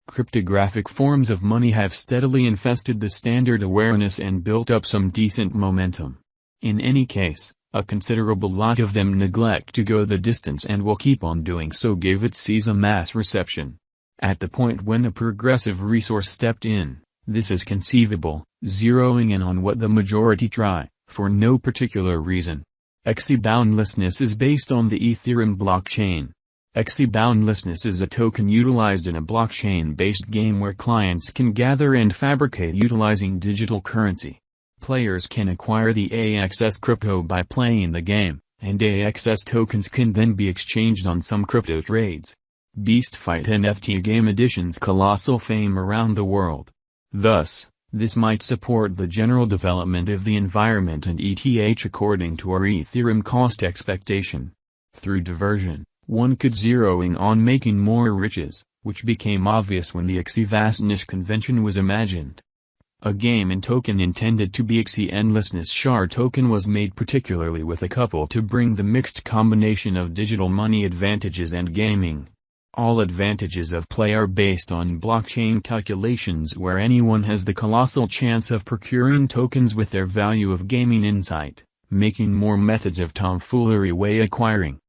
Cryptographic forms of money have steadily infested the standard awareness and built up some decent momentum. In any case, a considerable lot of them neglect to go the distance and will keep on doing so give Axie a mass reception. At the point when a progressive resource stepped in, this is conceivable, zeroing in on what the majority try, for no particular reason. Axie boundlessness is based on the Ethereum blockchain. Axie boundlessness is a token utilized in a blockchain-based game where clients can gather and fabricate utilizing digital currency. Players can acquire the AXS crypto by playing the game, and AXS tokens can then be exchanged on some crypto trades. Beast Fight NFT game editions colossal fame around the world. Thus, this might support the general development of the environment and ETH according to our Ethereum cost expectation. Through diversion, one could zero in on making more riches, which became obvious when the Axie vastness convention was imagined. A game and token intended to be Axie Endlessness Shard token was made particularly with a couple to bring the mixed combination of digital money advantages and gaming. All advantages of play are based on blockchain calculations where anyone has the colossal chance of procuring tokens with their value of gaming insight, making more methods of tomfoolery way acquiring.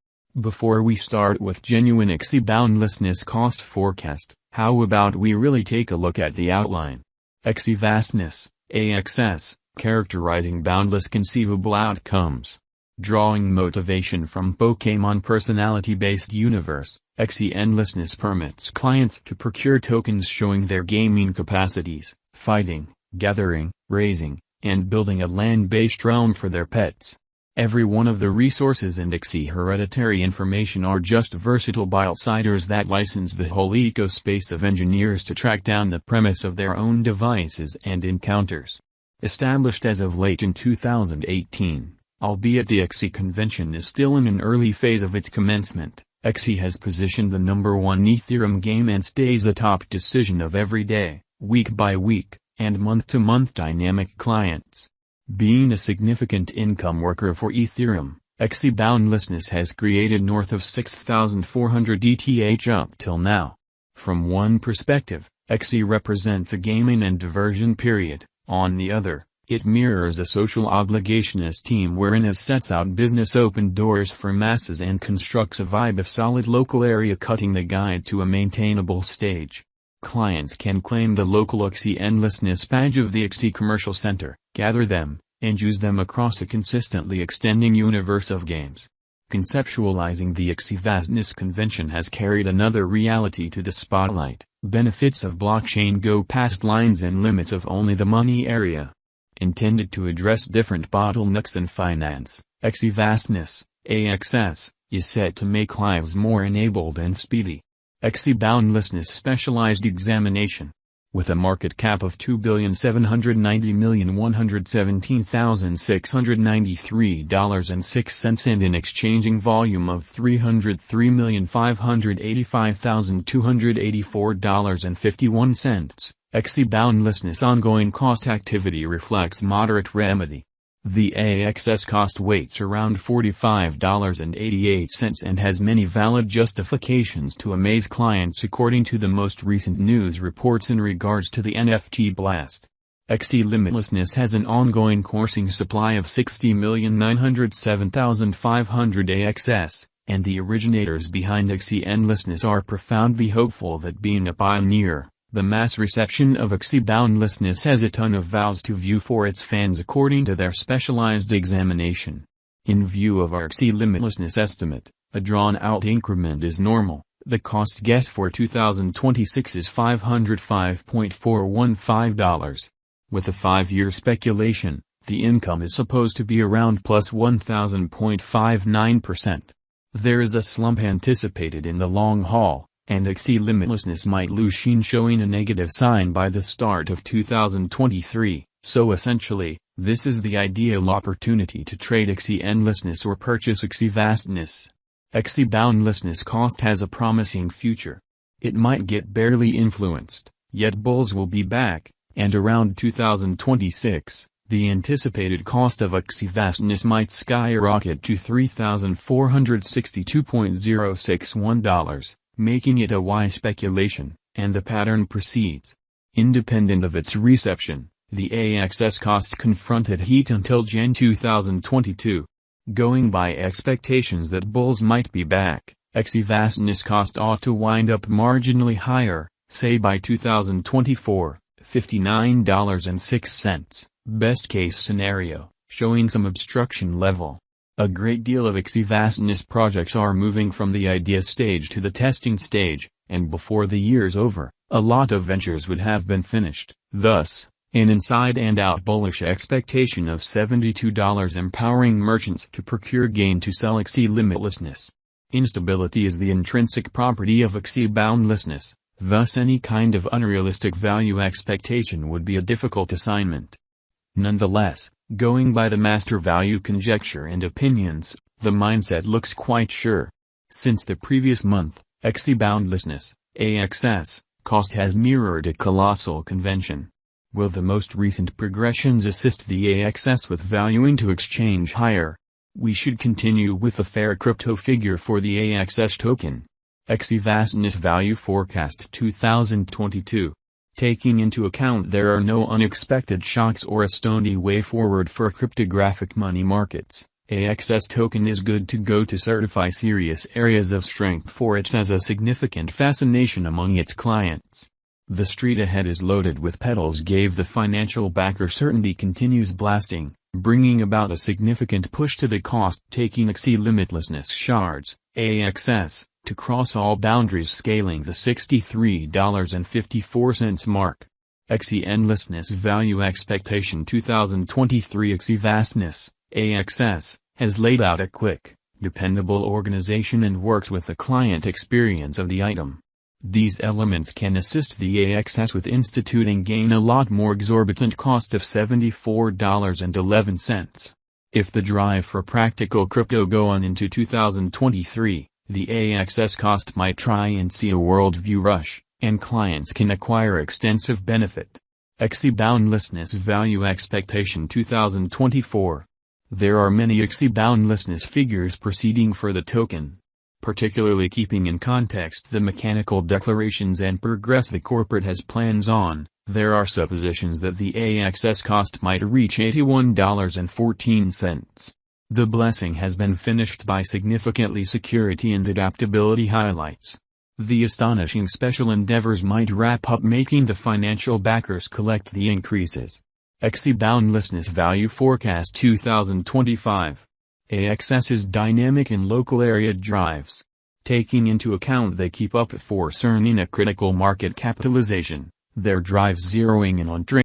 Before we start with genuine Axie boundlessness cost forecast, how about we really take a look at the outline? Axie vastness, AXS, characterizing boundless conceivable outcomes. Drawing motivation from Pokémon personality-based universe, Axie endlessness permits clients to procure tokens showing their gaming capacities, fighting, gathering, raising, and building a land-based realm for their pets. Every one of the resources and Axie hereditary information are just versatile outsiders that license the whole ecospace of engineers to track down the premise of their own devices and encounters. Established as of late in 2018, albeit the Axie convention is still in an early phase of its commencement, Axie has positioned the #1 Ethereum game and stays a top decision of every day, week by week, and month-to-month dynamic clients. Being a significant income worker for Ethereum, Axie boundlessness has created north of 6,400 ETH up till now. From one perspective, Axie represents a gaming and diversion period, on the other, it mirrors a social obligationist team wherein it sets out business open doors for masses and constructs a vibe of solid local area cutting the guide to a maintainable stage. Clients can claim the local Axie endlessness badge of the Axie Commercial Center, gather them, and use them across a consistently extending universe of games. Conceptualizing the Axie vastness convention has carried another reality to the spotlight. Benefits of blockchain go past lines and limits of only the money area. Intended to address different bottlenecks in finance, Axie vastness, AXS, is set to make lives more enabled and speedy. Axie boundlessness specialized examination. With a market cap of $2,790,117,693.06 and an exchanging volume of $303,585,284.51, Axie boundlessness ongoing cost activity reflects moderate remedy. The AXS cost weights around $45.88 and has many valid justifications to amaze clients according to the most recent news reports in regards to the NFT blast. Axie limitlessness has an ongoing coursing supply of 60,907,500 AXS, and the originators behind Axie endlessness are profoundly hopeful that being a pioneer, the mass reception of Axie boundlessness has a ton of vows to view for its fans according to their specialized examination. In view of our Axie limitlessness estimate, a drawn-out increment is normal. The cost guess for 2026 is $505.415. With a 5-year speculation, the income is supposed to be around plus 1,000.59%. There is a slump anticipated in the long haul, and Axie limitlessness might lose sheen showing a negative sign by the start of 2023, so essentially, this is the ideal opportunity to trade Axie endlessness or purchase Axie vastness. Axie boundlessness cost has a promising future. It might get barely influenced, yet bulls will be back, and around 2026, the anticipated cost of Axie vastness might skyrocket to $3,462.061. Making it a wise speculation. and the pattern proceeds. Independent of its reception, the AXS cost confronted heat until Jan 2022. Going by expectations that bulls might be back, Axie vastness cost ought to wind up marginally higher, say by 2024, $59.06, best case scenario, showing some obstruction level. A great deal of Axie vastness projects are moving from the idea stage to the testing stage, and before the year's over, a lot of ventures would have been finished. Thus, an inside and out bullish expectation of $72 empowering merchants to procure gain to sell Axie limitlessness. Instability is the intrinsic property of Axie boundlessness, thus any kind of unrealistic value expectation would be a difficult assignment. Nonetheless, going by the master value conjecture and opinions, the mindset looks quite sure. Since the previous month, Axie boundlessness, AXS, cost has mirrored a colossal convention. Will the most recent progressions assist the AXS with valuing to exchange higher? We should continue with the fair crypto figure for the AXS token. Axie vastness value forecast 2022. Taking into account there are no unexpected shocks or a stony way forward for cryptographic money markets, AXS token is good to go to certify serious areas of strength for it as a significant fascination among its clients. The street ahead is loaded with pedals gave the financial backer certainty continues blasting, bringing about a significant push to the cost taking Axie limitlessness shards, AXS, to cross all boundaries scaling the $63.54 mark. Axie endlessness value expectation 2023 Axie vastness, AXS, has laid out a quick, dependable organization and worked with the client experience of the item. These elements can assist the AXS with instituting gain a lot more exorbitant cost of $74.11. If the drive for practical crypto go on into 2023, the AXS cost might try and see a worldview rush, and clients can acquire extensive benefit. Axie boundlessness value expectation 2024. There are many Axie boundlessness figures proceeding for the token. Particularly keeping in context the mechanical declarations and progress the corporate has plans on, there are suppositions that the AXS cost might reach $81.14. The blessing has been finished by significantly security and adaptability highlights. The astonishing special endeavors might wrap up making the financial backers collect the increases. Axie boundlessness value forecast 2025. AXS's dynamic and local area drives. Taking into account they keep up force earning a critical market capitalization, their drives zeroing in on